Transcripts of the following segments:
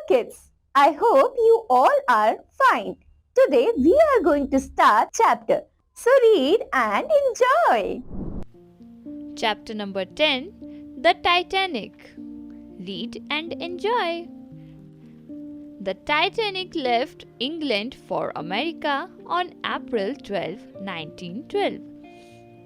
kids, I hope you all are fine. Today we are going to start chapter. So read and enjoy. Chapter number 10, The Titanic. Read and enjoy. The Titanic left England for America on April 12, 1912.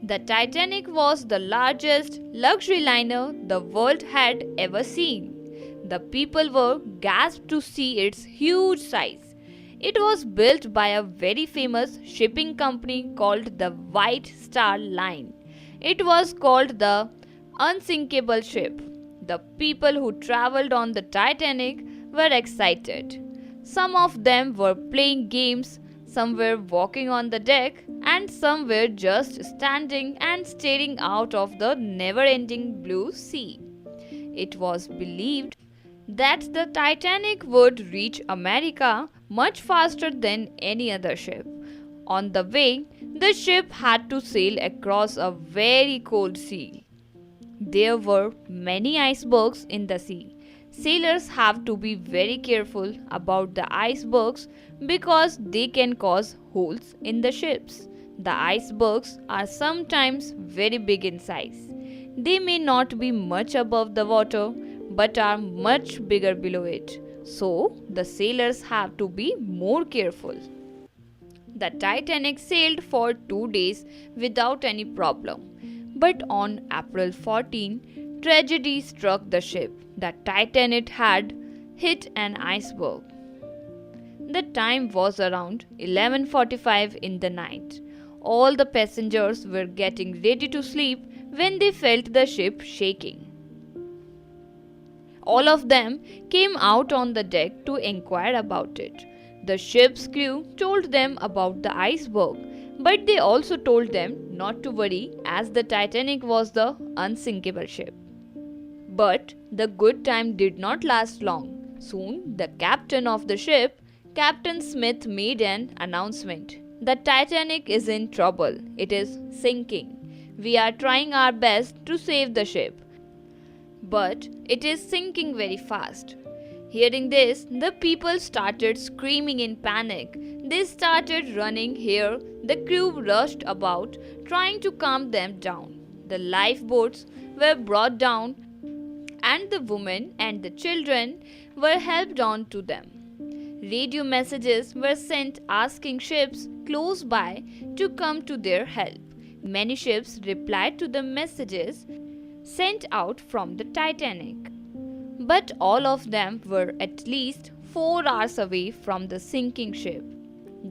The Titanic was the largest luxury liner the world had ever seen. The people were gasped to see its huge size. It was built by a very famous shipping company called the White Star Line. It was called the unsinkable ship. The people who traveled on the Titanic were excited. Some of them were playing games, some were walking on the deck, and some were just standing and staring out of the never-ending blue sea. It was believed that the Titanic would reach America much faster than any other ship. On the way, the ship had to sail across a very cold sea. There were many icebergs in the sea. Sailors have to be very careful about the icebergs because they can cause holes in the ships. The icebergs are sometimes very big in size. They may not be much above the water but are much bigger below it. So, the sailors have to be more careful. The Titanic sailed for 2 days without any problem. But on April 14, tragedy struck the ship. The Titanic had hit an iceberg. The time was around 11:45 in the night. All the passengers were getting ready to sleep when they felt the ship shaking. All of them came out on the deck to inquire about it. The ship's crew told them about the iceberg, but they also told them not to worry as the Titanic was the unsinkable ship. But the good time did not last long. Soon, the captain of the ship, Captain Smith, made an announcement. The Titanic is in trouble. It is sinking. We are trying our best to save the ship, but it is sinking very fast. Hearing this, the people started screaming in panic. They started running here. The crew rushed about, trying to calm them down. The lifeboats were brought down, and the women and the children were helped on to them. Radio messages were sent asking ships close by to come to their help. Many ships replied to the messages sent out from the Titanic. But all of them were at least 4 hours away from the sinking ship.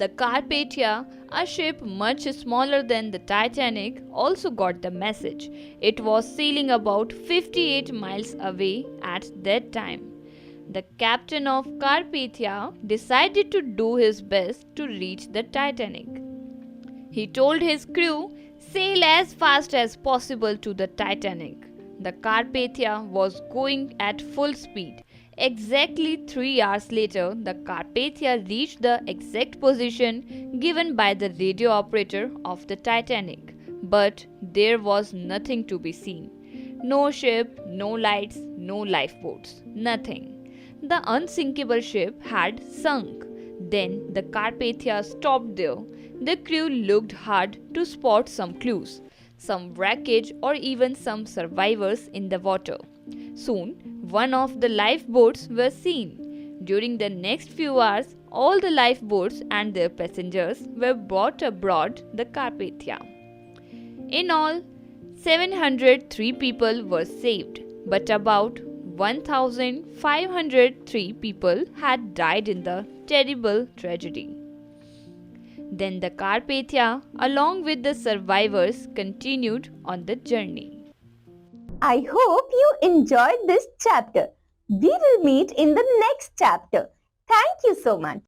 The Carpathia, a ship much smaller than the Titanic, also got the message. It was sailing about 58 miles away at that time. The captain of Carpathia decided to do his best to reach the Titanic. He told his crew, "Sail as fast as possible to the Titanic." The Carpathia was going at full speed. Exactly 3 hours later, the Carpathia reached the exact position given by the radio operator of the Titanic. But there was nothing to be seen. No ship, no lights, no lifeboats, nothing. The unsinkable ship had sunk. Then the Carpathia stopped there. The crew looked hard to spot some clues, some wreckage or even some survivors in the water. Soon, one of the lifeboats was seen. During the next few hours, all the lifeboats and their passengers were brought aboard the Carpathia. In all, 703 people were saved, but about 1,503 people had died in the terrible tragedy. Then the Carpathia, along with the survivors, continued on the journey. I hope you enjoyed this chapter. We will meet in the next chapter. Thank you so much.